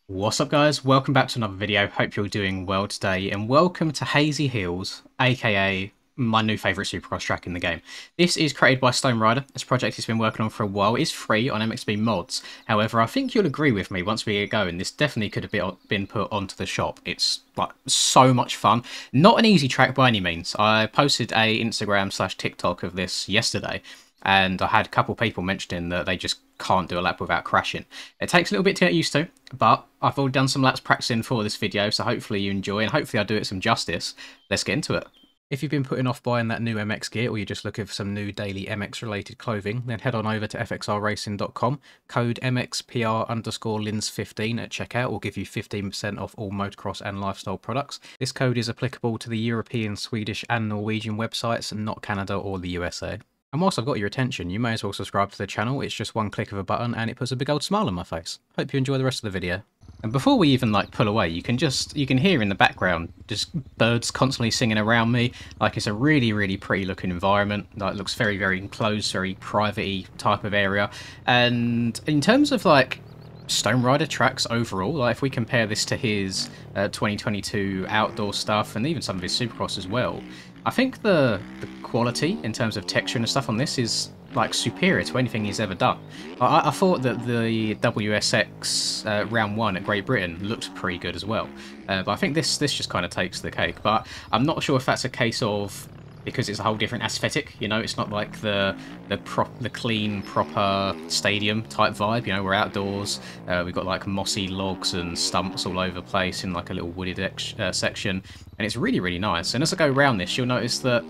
What's up guys, welcome back to another video, hope you're doing well today and welcome to Hazy Hills, aka my new favourite Supercross track in the game. This is created by Stone Rider. This project he's been working on for a while. It's free on MXB Mods. However, I think you'll agree with me once we get going, this definitely could have been put onto the shop. It's like so much fun. Not an easy track by any means. I posted a Instagram/TikTok of this yesterday and I had a couple people mentioning that they just can't do a lap without crashing. It takes a little bit to get used to, but I've already done some laps practicing for this video, so hopefully you enjoy and hopefully I'll do it some justice. Let's get into it. If you've been putting off buying that new MX gear or you're just looking for some new daily MX related clothing, then head on over to fxrracing.com. Code MXPR_Lins15 at checkout will give you 15% off all motocross and lifestyle products. This code is applicable to the European, Swedish and Norwegian websites, not Canada or the USA. And whilst I've got your attention, you may as well subscribe to the channel. It's just one click of a button and it puts a big old smile on my face. Hope you enjoy the rest of the video. And before we even pull away, you can hear in the background just birds constantly singing around me. Like, it's a really pretty looking environment. Like, it looks very enclosed, very private-y type of area. And in terms of Stone Rider tracks overall, like if we compare this to his 2022 outdoor stuff and even some of his Supercross as well, I think the quality in terms of texture and stuff on this is superior to anything he's ever done. I thought that the WSX round 1 at Great Britain looked pretty good as well, but I think this just kind of takes the cake. But I'm not sure if that's a case of because it's a whole different aesthetic, you know, it's not like the clean, proper stadium type vibe, you know, we're outdoors, we've got mossy logs and stumps all over the place in a little wooded section, and it's really nice. And as I go around this, you'll notice that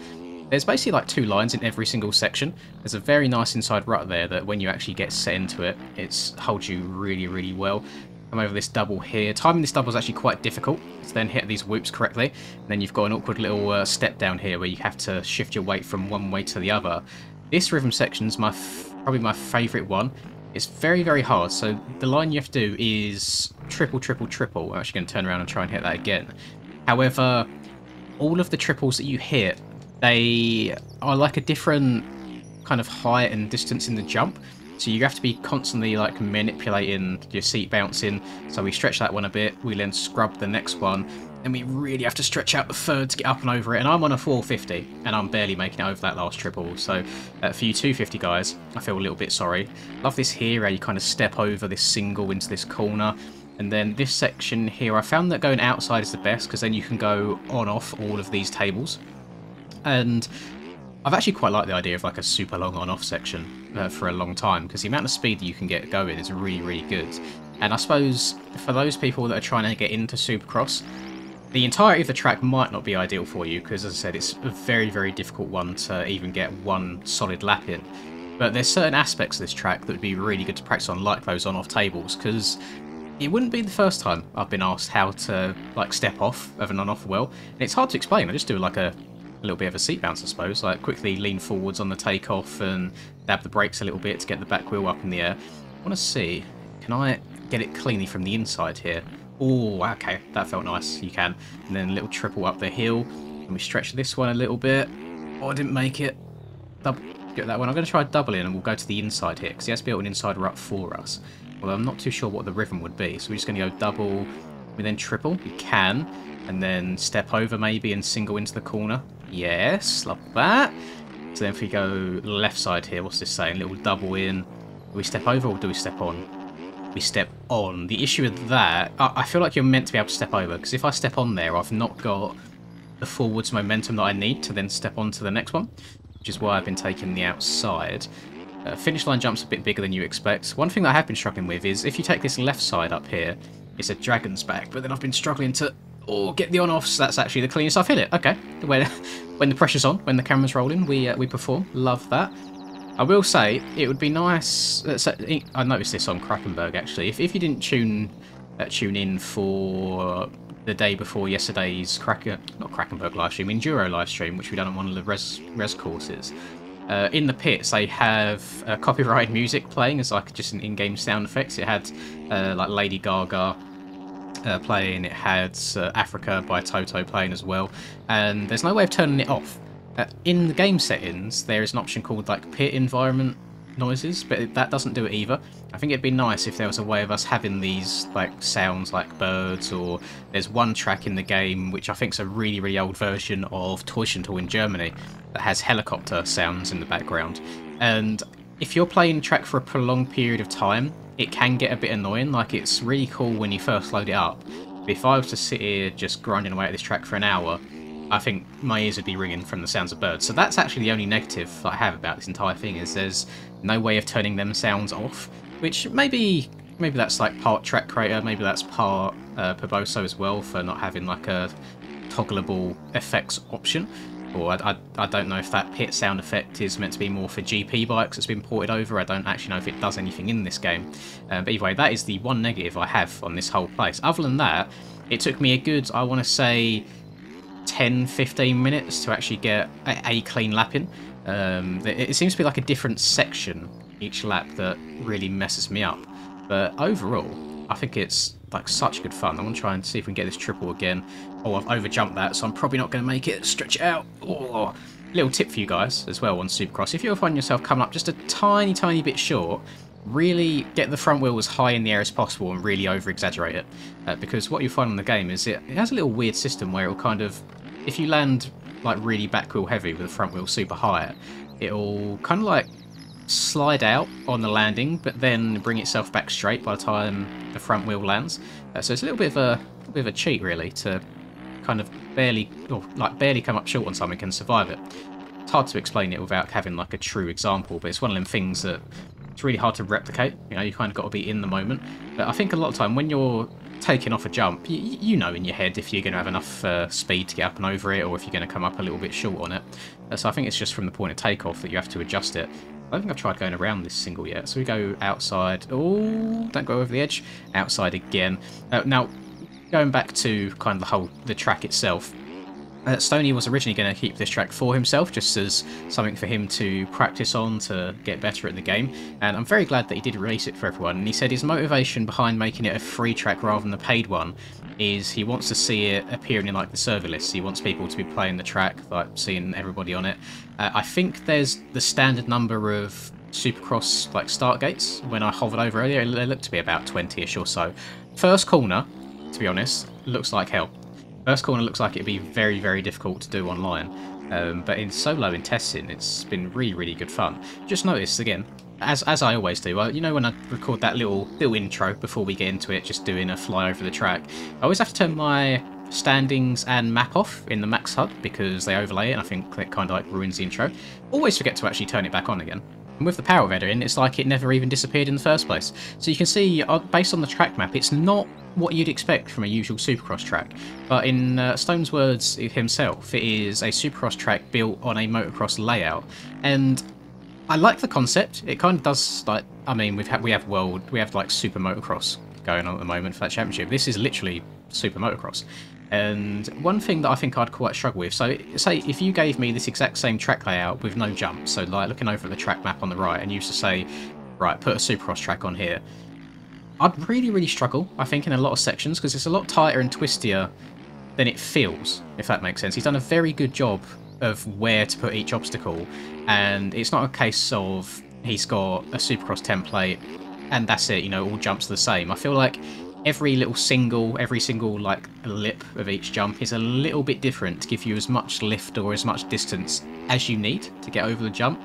there's basically 2 lines in every single section. There's a very nice inside rut there that when you actually get set into it, it holds you really well. Come over this double here. Timing this double is actually quite difficult to then hit these whoops correctly. And then you've got an awkward little step down here where you have to shift your weight from one way to the other. This rhythm section is probably my favourite one. It's very hard, so the line you have to do is triple. I'm actually going to turn around and try and hit that again. However, all of the triples that you hit, they are a different kind of height and distance in the jump. So you have to be constantly manipulating your seat bouncing. So we stretch that one a bit, we then scrub the next one, and we really have to stretch out the third to get up and over it. And I'm on a 450, and I'm barely making it over that last triple. So for you 250 guys, I feel a little bit sorry. Love this here, where you kind of step over this single into this corner. And then this section here, I found that going outside is the best, because then you can go on-off all of these tables. And I've actually quite liked the idea of a super long on-off section for a long time, because the amount of speed that you can get going is really good. And I suppose for those people that are trying to get into Supercross, the entirety of the track might not be ideal for you, because as I said, it's a very difficult one to even get one solid lap in. But there's certain aspects of this track that would be really good to practice on, like those on-off tables, because it wouldn't be the first time I've been asked how to step off of an on-off well. And it's hard to explain. I just do a little bit of a seat bounce, I suppose, quickly lean forwards on the takeoff and dab the brakes a little bit to get the back wheel up in the air. I want to see, can I get it cleanly from the inside here? Oh, okay, that felt nice. You can. And then a little triple up the hill, and we stretch this one a little bit. Oh, I didn't make it. Get that one. I'm going to try doubling, and we'll go to the inside here, because he has built an inside rut for us. Well, I'm not too sure what the rhythm would be, so we're just going to go double, we then triple. You can, and then step over maybe and single into the corner. Yes, love that. So then if we go left side here, what's this saying? Little double in. Do we step over or do we step on? We step on. The issue with that, I feel like you're meant to be able to step over, because if I step on there, I've not got the forwards momentum that I need to then step on to the next one, which is why I've been taking the outside. Finish line jump's a bit bigger than you expect. One thing that I have been struggling with is if you take this left side up here, it's a dragon's back, but then I've been struggling to get the on-offs. That's actually the cleanest I've hit it. Okay, when the pressure's on, when the camera's rolling, we perform. Love that. I will say, it would be nice... I noticed this on Krakenberg, actually. If you didn't tune in for the day before yesterday's not Krakenberg livestream, Enduro livestream, which we done on one of the res courses, in the pits they have copyrighted music playing as just an in-game sound effects. It had Lady Gaga playing, it had Africa by Toto playing as well, and there's no way of turning it off. In the game settings, there is an option called pit environment noises, but that doesn't do it either. I think it'd be nice if there was a way of us having these like sounds like birds, or there's one track in the game which I think is a really, really old version of Täuschental in Germany that has helicopter sounds in the background. And if you're playing a track for a prolonged period of time, it can get a bit annoying. Like, it's really cool when you first load it up. But if I was to sit here just grinding away at this track for an hour, I think my ears would be ringing from the sounds of birds. So that's actually the only negative that I have about this entire thing, is there's no way of turning them sounds off, which maybe that's like part track creator, maybe that's part Perboso as well, for not having like a toggleable effects option. Or I don't know if that pit sound effect is meant to be more for GP bikes that's been ported over. I don't actually know if it does anything in this game. But either way, that is the one negative I have on this whole place. Other than that, it took me a good, I want to say, 10-15 minutes to actually get a clean lap in. It seems to be like a different section each lap that really messes me up. But overall, I think it's like such good fun. I want to try and see if we can get this triple again. Oh, I've overjumped that, so I'm probably not going to make it. Stretch it out. Oh. Little tip for you guys as well on Supercross. If you're finding yourself coming up just a tiny bit short, really get the front wheel as high in the air as possible and really over-exaggerate it. Because what you find on the game is it has a little weird system where it'll kind of, if you land like really back wheel heavy with the front wheel super high, it'll kind of like slide out on the landing, but then bring itself back straight by the time the front wheel lands. So it's a little bit of a cheat, really, to kind of barely come up short on something and survive it. It's hard to explain it without having like a true example, but it's one of them things that it's really hard to replicate. You know, you kind of got to be in the moment. But I think a lot of time when you're taking off a jump, you know in your head if you're going to have enough speed to get up and over it, or if you're going to come up a little bit short on it. So I think it's just from the point of takeoff that you have to adjust it. I don't think I've tried going around this single yet. So we go outside. Oh, don't go over the edge. Outside again. Now, going back to kind of the track itself, Stoney was originally going to keep this track for himself, just as something for him to practice on to get better at the game. And I'm very glad that he did release it for everyone. And he said his motivation behind making it a free track rather than a paid one is he wants to see it appearing in like the server lists. He wants people to be playing the track, like seeing everybody on it. I think there's the standard number of Supercross like start gates. When I hovered over earlier, it looked to be about 20ish or so. First corner, to be honest, looks like hell. First corner looks like it'd be very difficult to do online. But in solo in testing, it's been really good fun. Just noticed again, as I always do, you know when I record that little intro before we get into it, just doing a fly over the track, I always have to turn my standings and map off in the max HUD because they overlay it, and I think it kind of like ruins the intro. Always forget to actually turn it back on again. And with the power editing, it's like it never even disappeared in the first place. So you can see, based on the track map, it's not what you'd expect from a usual Supercross track. But in Stone's words himself, it is a Supercross track built on a motocross layout. And I like the concept. It kind of does, like, I mean, we have like Super Motocross going on at the moment for that championship. This is literally Super Motocross. And one thing that I think I'd quite struggle with, so say if you gave me this exact same track layout with no jump, so like looking over at the track map on the right, and you used to say, right, put a Supercross track on here, I'd really struggle, I think, in a lot of sections, because it's a lot tighter and twistier than it feels, if that makes sense. He's done a very good job of where to put each obstacle, and it's not a case of he's got a Supercross template and that's it, you know, all jumps are the same. I feel like every single like lip of each jump is a little bit different to give you as much lift or as much distance as you need to get over the jump,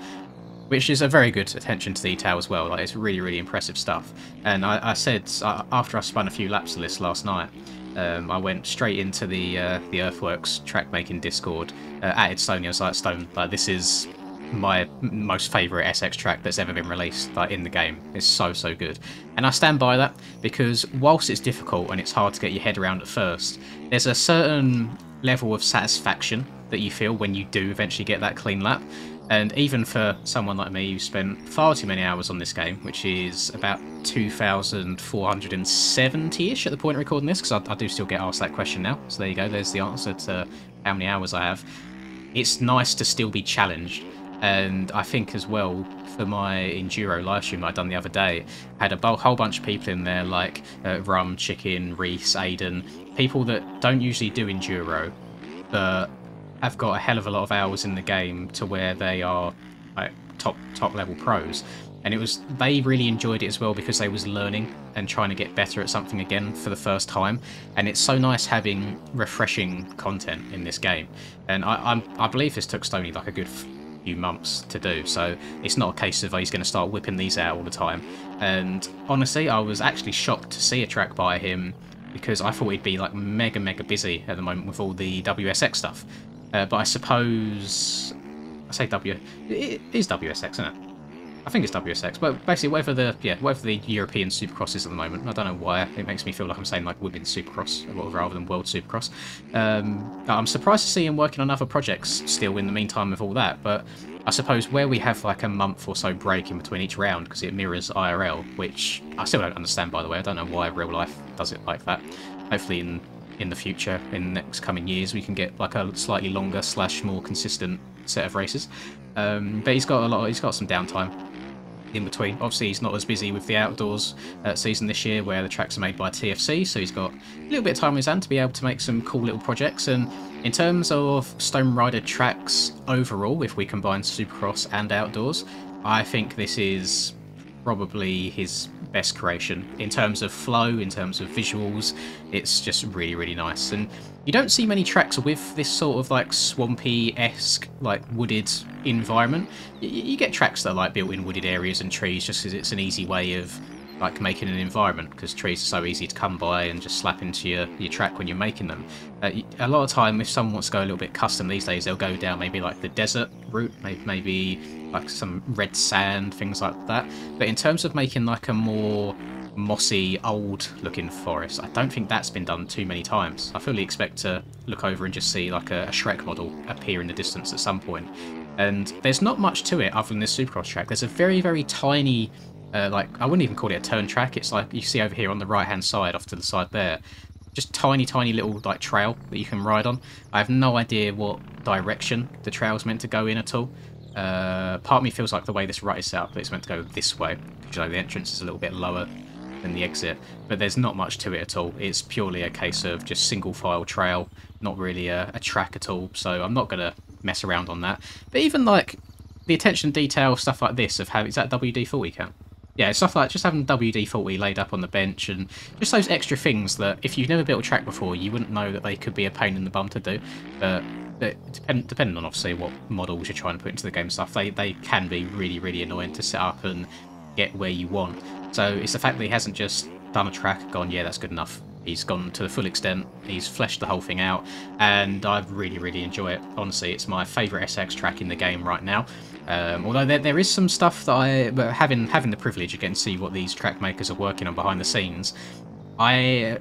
which is a very good attention to detail as well. Like, it's really impressive stuff. And I said, after I spun a few laps of this last night, I went straight into the Earthworks track making Discord, added Stone. I was like, Stone, like, this is my most favourite SX track that's ever been released, like, in the game. It's so good. And I stand by that, because whilst it's difficult and it's hard to get your head around at first, there's a certain level of satisfaction that you feel when you do eventually get that clean lap. And even for someone like me who spent far too many hours on this game, which is about 2,470-ish at the point of recording this, because I do still get asked that question now. So there you go, there's the answer to how many hours I have. It's nice to still be challenged. And I think as well, for my Enduro livestream I'd done the other day, I had a whole bunch of people in there like Rum, Chicken, Reese, Aiden, people that don't usually do Enduro, but have got a hell of a lot of hours in the game to where they are like top level pros. and they really enjoyed it as well because they was learning and trying to get better at something again for the first time. And it's so nice having refreshing content in this game. And I believe this took Stony like a good few months to do, so it's not a case of he's going to start whipping these out all the time. And honestly, I was actually shocked to see a track by him because I thought he'd be like mega busy at the moment with all the WSX stuff. But I suppose I say it is WSX, isn't it? I think it's WSX, but basically whatever the European Supercross is at the moment. I don't know why it makes me feel like I'm saying like Women's Supercross rather than World Supercross. I'm surprised to see him working on other projects still in the meantime of all that, but I suppose where we have like a month or so break in between each round because it mirrors IRL, which I still don't understand, by the way. I don't know why real life does it like that. Hopefully in the future, in the next coming years, we can get like a slightly longer / more consistent set of races. But he's got some downtime in between. Obviously, he's not as busy with the outdoors season this year, where the tracks are made by TFC, so he's got a little bit of time on his hand to be able to make some cool little projects. And in terms of Stone Rider tracks overall, if we combine Supercross and outdoors, I think this is probably his best creation. In terms of flow, in terms of visuals, it's just really nice. And you don't see many tracks with this sort of like swampy-esque, like wooded environment. You get tracks that are like built in wooded areas and trees just because it's an easy way of like making an environment, because trees are so easy to come by and just slap into your track when you're making them. A lot of time, if someone wants to go a little bit custom these days, they'll go down maybe like the desert route, maybe like some red sand, things like that. But in terms of making like a more mossy, old looking forest, I don't think that's been done too many times. I fully expect to look over and just see like a Shrek model appear in the distance at some point. And there's not much to it other than this Supercross track. There's a very tiny, like, I wouldn't even call it a turn track. It's like you see over here on the right hand side, off to the side there, just tiny little like trail that you can ride on. I have no idea what direction the trail's meant to go in at all. Part of me feels like the way this rut is set up, it's meant to go this way. You know, the entrance is a little bit lower than the exit, but there's not much to it at all. It's purely a case of just single file trail, not really a track at all, so I'm not going to mess around on that. But even like the attention to detail, stuff like this, of how, is that WD-40 count? Yeah, stuff like just having WD-40 laid up on the bench, and just those extra things that if you've never built a track before, you wouldn't know that they could be a pain in the bum to do. But depending on obviously what models you're trying to put into the game and stuff, they can be really annoying to set up and get where you want. So it's the fact that he hasn't just done a track and gone, yeah, that's good enough. He's gone to the full extent, he's fleshed the whole thing out, and I really enjoy it. Honestly, it's my favourite SX track in the game right now. Although there is some stuff that having the privilege of getting to see what these track makers are working on behind the scenes, I'm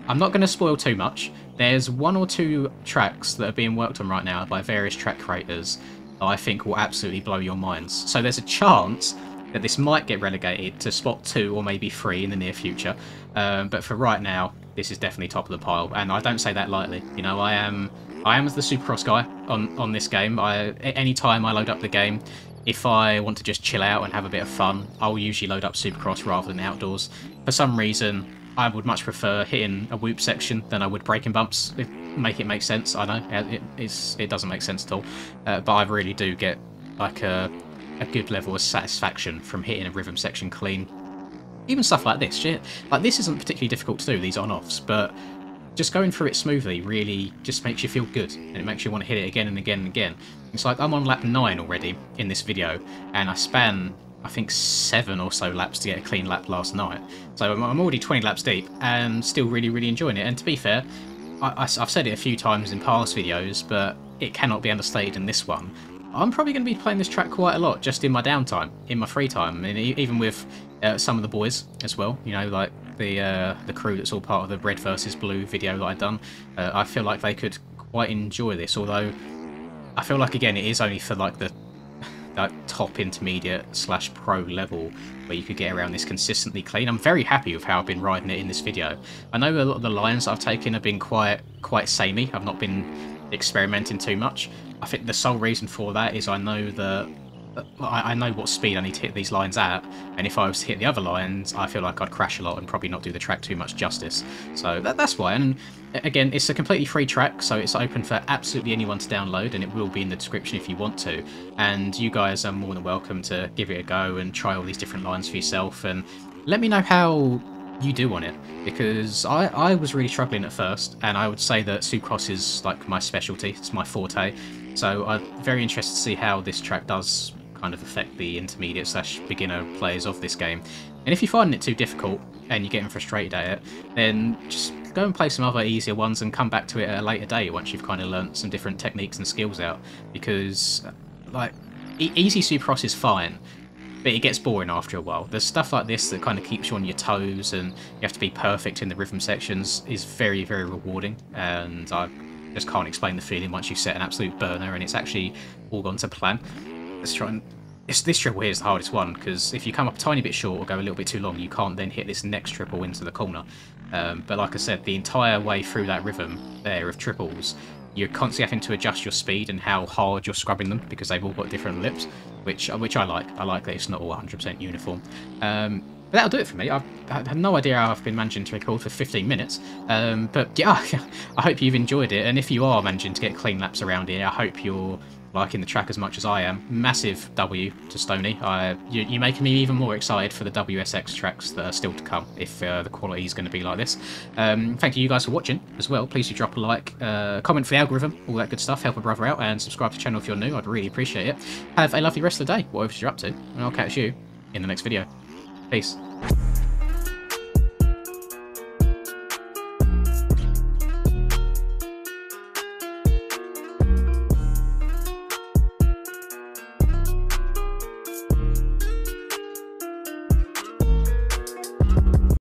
not going to spoil too much. There's 1 or 2 tracks that are being worked on right now by various track creators that I think will absolutely blow your minds. So there's a chance that this might get relegated to spot 2 or maybe 3 in the near future. But for right now, this is definitely top of the pile, and I don't say that lightly. You know, I am the Supercross guy on this game. Any time I load up the game, if I want to just chill out and have a bit of fun, I'll usually load up Supercross rather than outdoors. For some reason, I would much prefer hitting a whoop section than I would braking bumps. Make it make sense. I know it doesn't make sense at all, but I really do get like a good level of satisfaction from hitting a rhythm section clean. Even stuff like this, shit. Like, this isn't particularly difficult to do, these on-offs, but just going through it smoothly really just makes you feel good, and it makes you want to hit it again and again and again. It's like I'm on lap 9 already in this video, and I span, I think, 7 or so laps to get a clean lap last night. So I'm already 20 laps deep, and still really enjoying it. And to be fair, I've said it a few times in past videos, but it cannot be understated in this one. I'm probably going to be playing this track quite a lot, just in my downtime, in my free time, and even with some of the boys as well. You know, like the crew that's all part of the Red versus Blue video that I've done. I feel like they could quite enjoy this, although I feel like, again, it is only for like the top intermediate / pro level where you could get around this consistently clean. I'm very happy with how I've been riding it in this video. I know a lot of the lines I've taken have been quite samey. I've not been experimenting too much. I think the sole reason for that is I know that I know what speed I need to hit these lines at, and if I was to hit the other lines, I feel like I'd crash a lot and probably not do the track too much justice. So that's why. And again, it's a completely free track, so it's open for absolutely anyone to download, and it will be in the description if you want to. And you guys are more than welcome to give it a go and try all these different lines for yourself, and let me know how you do on it, because I was really struggling at first, and I would say that Supercross is like my specialty, it's my forte. So I'm very interested to see how this track does kind of affect the intermediate / beginner players of this game. And if you find it too difficult and you're getting frustrated at it, then just go and play some other easier ones and come back to it at a later date once you've kind of learnt some different techniques and skills out. Because like easy Supercross is fine, but it gets boring after a while. There's stuff like this that kind of keeps you on your toes, and you have to be perfect in the rhythm sections is very, very rewarding, and I just can't explain the feeling once you've set an absolute burner and it's actually all gone to plan. Let's try and... This triple here is the hardest one, because if you come up a tiny bit short or go a little bit too long, you can't then hit this next triple into the corner. But like I said, the entire way through that rhythm there of triples, you're constantly having to adjust your speed and how hard you're scrubbing them, because they've all got different lips, which I like. I like that it's not all 100% uniform. But that'll do it for me. I have no idea how I've been managing to record for 15 minutes. But yeah, I hope you've enjoyed it. And if you are managing to get clean laps around here, I hope you're liking the track as much as I am. Massive W to Stony. You're making me even more excited for the WSX tracks that are still to come, if the quality is going to be like this. Thank you guys for watching as well. Please do drop a like, comment for the algorithm, all that good stuff. Help a brother out, and subscribe to the channel if you're new. I'd really appreciate it. Have a lovely rest of the day, whatever you're up to, and I'll catch you in the next video. Peace.